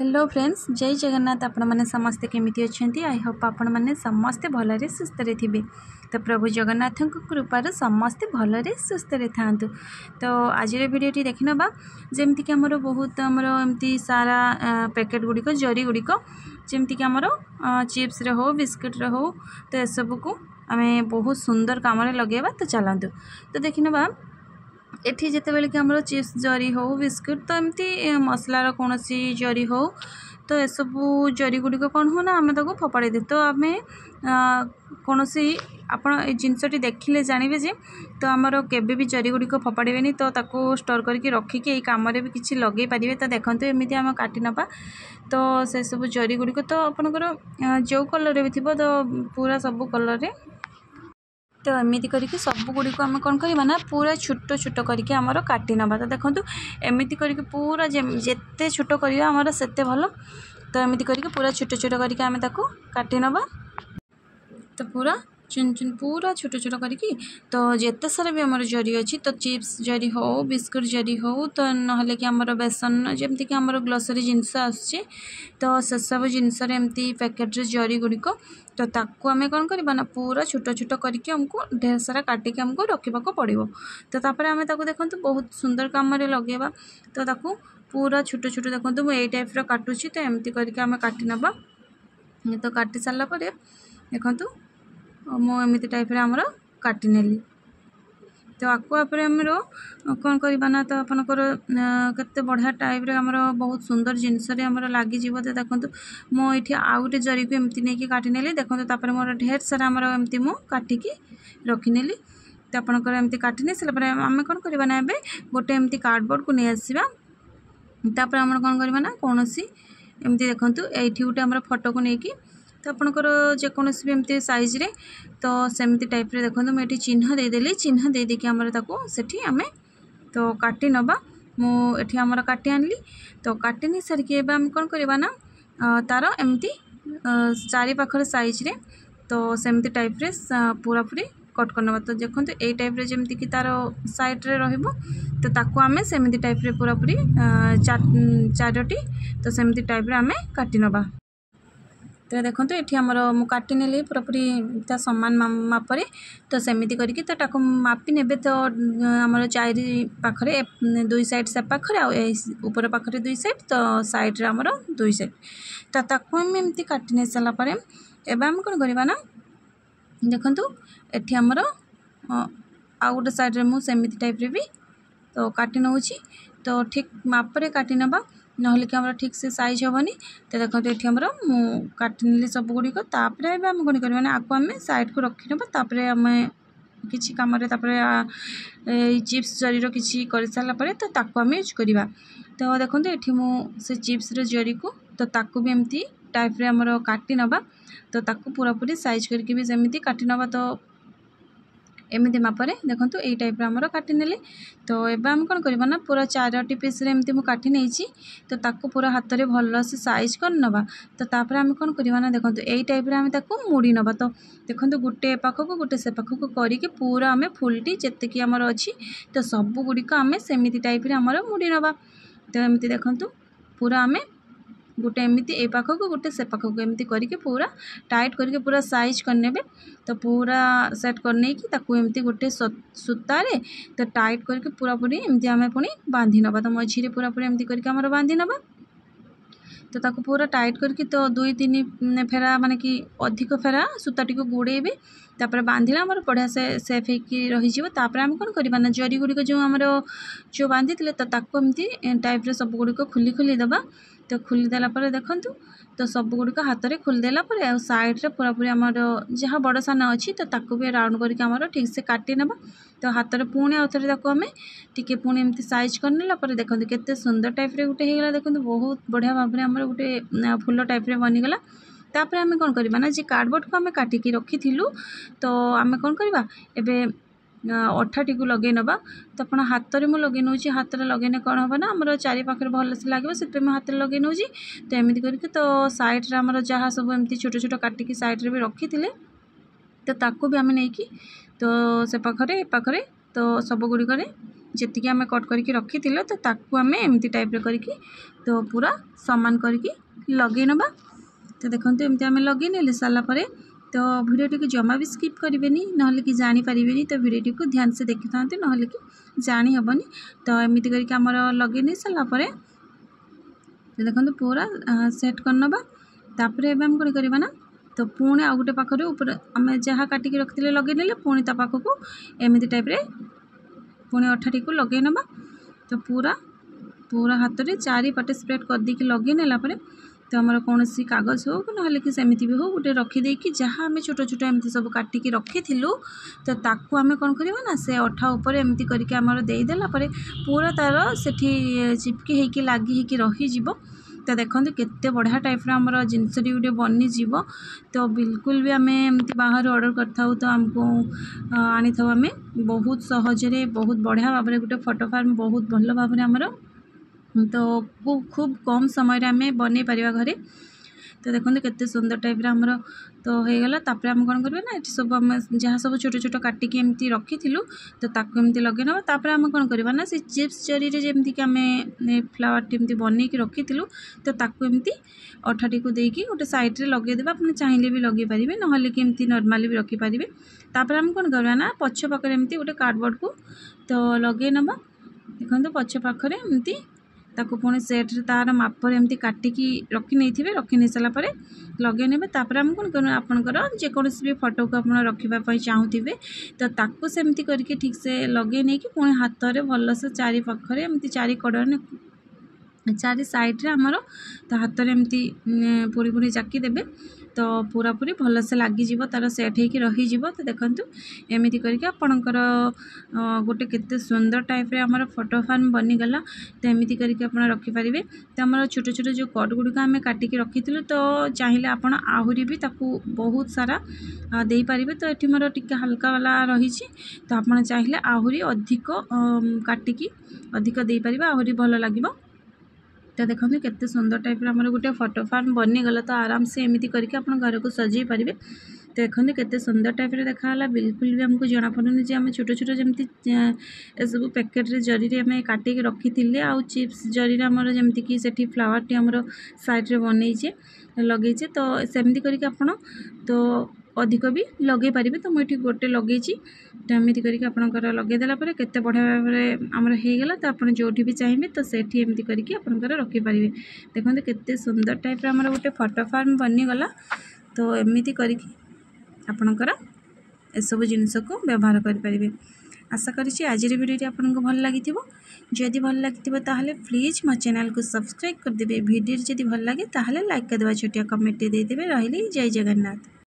Hello friends, जय जगन्नाथ। आपण मैंने समस्ते केमिति अच्छे? आई होप आपण मैंने समस्ते भलरे सुस्थरे थिबे। तो प्रभु जगन्नाथ कृपार समस्ते भलरे सुस्थरे थांतु। तो आज भिडियोटी देखि नबा जेमति कि हमरो बहुत हमरो एमती सारा पैकेट गुड़िक जरी गुड़िक जेमति कि हमरो चिप्स रे हो बिस्किट रे हो तो ए सब को आमे बहुत सुंदर काम रे लगेबा। तो चलंतु तो देखि नबा एठी जेते बेले कि हमरो चिप्स जरी हो बिस्कुट तो एमती मसलार कौन जरी हो तो ए सब जरी गुड़िक कौन हो ना आम ताको फोपाड़ी दे। तो आम कौन आपण जिनसटी देखिले जानवे जे तो आमर केबे भी जरी गुड़िक फोपाड़े तो ताको स्टोर करके रखिकी ये कम भी किसी लगे पारे। तो देखते एमती आम काटी नवा तो से सब जरी गुड़िक तो आपंकर जो कलर भी थी तो पूरा सब कलर तो एमती करके सब गुड़िक आम कौन करवा ना पूरा छोट छोट करके आमर काटी नवा। तो देखो एमती करके पूरा जेते छोट करवा आमर सेते भल। तो एमती करके पूरा छोट छोट करके आम ताको काटी नवा। तो पूरा चुन चुन पूरा छोट छोट करके तो जेते सारा भी आमर जरी अच्छी तो चिप्स जरी हो बिस्कुट जरी हो तो नहले कि आमर बेसन जमती कि आमर ग्लोसरी जिनस आसुचे तो से सब जिनस एमती पैकेट रे जरी गुड़िक तो ताकू आम कौन करवा ना पूरा छोट छोट करके आमको ढेर सारा काटिक आमको रखा पड़ो। तो तापर आम ताकू देखो बहुत सुंदर काम लगेगा। तो ताकू पूरा छोट छोट देखो मुझे टाइप काटुची तो एमती करके आम काटी नवा। तो काटी सारा पर देखु मुझे टाइप आमर काटी नेली। तो आपको आमर कौन करवा ना तो आपनकर केते बढ़िया टाइप रे आमर बहुत सुंदर जिनस आमर लगी। तो देखो मुझे आउ गोटे जरी को एमती नहीं काटी नेली। देखो तापर मोर ढेर सारा आमर एमती मु काटिकी रखिनेली। तो आपनकर एमती काटी नहीं सारा आम कौन करवा ना एबे गोटे एमती कार्डबोर्ड को नहीं आसवा। तापर आम कौन करवा ना कौन सी एमती देखो ये गोटे आमर फोटो को लेकिन तो आपनकर जेकोसी भी एमती साइज रे तो सेमती टाइप रे देखो मुझे चिन्ह देदेली। चिन्ह दे देकी आमर ताको सेठी आमे तो काटी नवा। मुझे आमर काटी आनली तो काटी नहीं सारिकी एबे आम कौन करवा ना तार एमती चारि पाखर साइज रे तो सेमती टाइप रे पूरा पूरी कट करनवा। तो देखो ये टाइप रे जेमती कि तार साइड रे रहिबो तो ताको आमे सेमती टाइप रे पूरा पूरी चारोटी तो सेमती टाइप रे आमे काटी नवा। तो देखो ये आमर मु काटी नेली पूरा पूरी ता समान मापरे तो सेमती करके तो ताको मापी नेबे। तो आमर चारि पाखरे दुई साइड से पाखरे आ ऊपर पाखरे दुई साइड तो साइड रे आमर दुई साइड तो ताको आम एमती काटी नहीं सारा पर एबे आम कौन करवा ना देखो एठी आमर आउ गोटे साइड रे मु सेमती टाइप रे भी तो काटी नौची तो ठीक मापरे काटी नवा नहले कि आमर ठीक से साइज हेनी। तो देखो ये आमर काटी नेली सब गुड़िक तापर आम कौन करवा ना आपको आम साइड को रखी नवा। तापर आम किसी कम चिप्स जरी किसी कर सारा पर तो ताको आम यूज करवा। तो देखो ये से चिप्स जरी को तो ताको भी एमती टाइप रे आमर काटी नवा। तो ताको पूरा पूरी साइज करके भी सेमती काटी नवा। तो एमती मापरे देखो ये टाइप आमर काटी नेले। तो एबे आम कौन करवा ना पूरा चारोटी पीस रे एमती मु काटी नहीं तो ताको पूरा हाथ रे भल से साइज कर नवा। तो तापर आम कौन करवा ना देखो ये टाइप रे आम ताको मुड़ी नवा। तो देखो गोटे पाख को गोटे से पाख को करके पूरा आम फुलटी जेते कि आमर अच्छी तो सब गुड़िक आम सेमती टाइप रे आमर मुड़ी नवा। तो एमती देखो पूरा आम गोटे एमती ए पाख को गोटे से पाख को एमती करके पूरा टाइट करके पूरा साइज करने। तो पूरा सेट करने की ताकू एमती गोटे सूतारे तो टाइट करके पूरा पूरी एमती आम पुणी बांधी नवा। तो मझी पूरा पूरी एमती करके आमर बांधी नवा। तो ताकू पूरा टाइट करके तो दुई तीन फेरा माने कि अधिक फेरा सूताटी को गुड़ेबे तापर बांधिला आमर बढ़िया से सेफ होगी रही। तापर आम कौन करवा ना जरी गुड़िक जो आमर जो बांधी तो ताकू एमती टाइप रे सब गुड़िक खुली खुली दबा। तो खुली देला पर देखो तो सब गुड़िक हाथ में खोलीदेला साइड रे पूरा पूरी आमर जहाँ बड़ सान अच्छी तो ताकू भी राउंड करके आमर ठीक से काटी नवा। तो हाथ में पुणी आउ थे आम टी पुणी एमती साइज करनेला देखो केते सुंदर टाइप रे गोटे होगा। देखो बहुत बढ़िया भाव में आमर गोटे फुल टाइप रे बनीगला। तापर आम कौन करवा ना जी कार्डबोर्ड को आम काटिकी रखी तो आम कौन करवा एबे अठाटी को लगे नवा। तो आप हाथ में लगे नौ हाथ में लगेने कौन हम ना आम चारि पाखे भल से लगे से हाथ में लगे नौ। तो एमती करके तो साइड रे आमर जहाँ सब एमती छोट छोट काटिकी साइड रे भी रखी थे तो ताको भी आम नहीं तो से पाखरे ए पाखरे तो सब गुड़िक जी आम कट करके रखी तो ताकू आम एमती टाइप करके तो पूरा सामान करके लगे नबा। तो देखो एमती आम लगे ने सारापर तो भिडियो टी जमा भी स्किप करेंगे ना कि जानीपारे तो भिडियो टी ध्यान से देखी था ना कि जानी हेनी। तो एमती करके आमर लगे नहीं सारापर देखो पूरा सेट करनबा। तापर एम कौन करवा ना तो पुणी आउ गोटे पाखे ऊपर आम जहाँ काटिकी रखी लगे ने पुणी ता पाखक एमती टाइप पुणी अठाटी को लगे नबा। तो पूरा पूरा हाथ में चारिपटे स्प्रेड कर देकी लगे नेला तो आमर कौन सी कागज हो ना कि सेमती भी हो गोटे रखीदे कि जहाँ आम छोट छोट एमती सब काटिकी रखी तो ताकू आम कौन करवा ना से अठा उपर एमती करके आमर देदेला पूरा तार से चिपकी होगी लगी होगी रहीज। तो देखो केते बढ़िया टाइप आमर जिनसटी गोटे बनीज। तो बिल्कुल भी आम एमती बाहर ऑर्डर कर तो आमको आनी था आम बहुत सहजरे बहुत बढ़िया भाव में गोटे फोटो फार्म बहुत भल भाव में आमर तो खूब कम समय आम बन पार घरे। तो देखो केते सुंदर टाइप आमर तो हो गला। तापर आम कौन करवा ना ये सब आम जहाँ सब छोट छोट काटिकी एमती रखी तो ताकू एमती लगे ना। तापर आम कौन करवा ना से चिप्स जरी जमती कि आम फ्लावर टी बन के रखी तो ताकू एमती अठाटी को देकी गोटे साइड रे लगेदेवा। आपने चाहिए भी लगे पारे ना कि एमती नॉर्मली भी रखिपारे। तापर आम कौन करवा ना पछ पाखे एमती गोटे कार्डबोर्ड को तो लगे नबा। देखो पछ पाखे एमती ताकू पुणी सेट रे तार मापर एमती काटिकी रखी नहीं सारापर लगे ने। तापर आम कौन कर आपंकर जेकोसी भी फोटो को आप रखापी चाहूबे तो ताकू सेमती करके ठीक से लगे नहीं कि पुणी हाथ में भलसे चारि पाखरे एमती चारि कड़े चारि साइड रे आमर तो हाथ में एमती पूरी पूरी जाकी देबे तो पूरा पूरी भलसे लगिज तार सेट होगी रहीज। तो देखो एमती करके आपणकर गोटे केते सुंदर टाइप रे आमर फोटो फार्म बनीगला। तो एमती करके आप रखिपारे। तो आमर छोट छोट जो कट गुड़िक आम काटिकी रखी तो चाहिए आपण आहरी भी ताकू बहुत सारा दे पारे। तो ये मोर टिके हल्का वाला रही तो आप चाहिए आहरी अधिक काटिकी अधिक दे पारे आहरी भल लगे। तो देखो केते सुंदर टाइप आमर गोटे फोटो फार्म बनीगला। तो आराम से एमती करके आप घर को सजाई पारे। तो देखो केते सुंदर टाइप देखाला बिल्कुल भी आमको जना पड़ुनी जे आम छोट छोट जमी सब पैकेट जरी आम काटिकी रखी आउ चिप्स जरी आमर जमती कि सेठी फ्लावर टी आमर साइड रे बनईचे लगेचे। तो सेमती करके आपण तो अधिक भी लगे पारे। तो मुझे गोटे लगे तो एमती करके आपंकर लगेदेला केते बढ़िया भाव में आमर होगला। तो आप जो भी चाहिए तो सेठी एमती करके आपंकर रखिपारे। देखो केते सुंदर टाइप आमर गोटे फोटो फार्म बनीगला। तो एमती करके आपणकर एसबू जिनस को व्यवहार करें। आशा करी आज वीडियो आपको भल लगी जदि भल लगी ताहले प्लीज मो चैनल को सब्सक्राइब करदे। वीडियो जदि भल लगे ताहले लाइक करदे छोटिया कमेंट देदेवे। रही जय जगन्नाथ।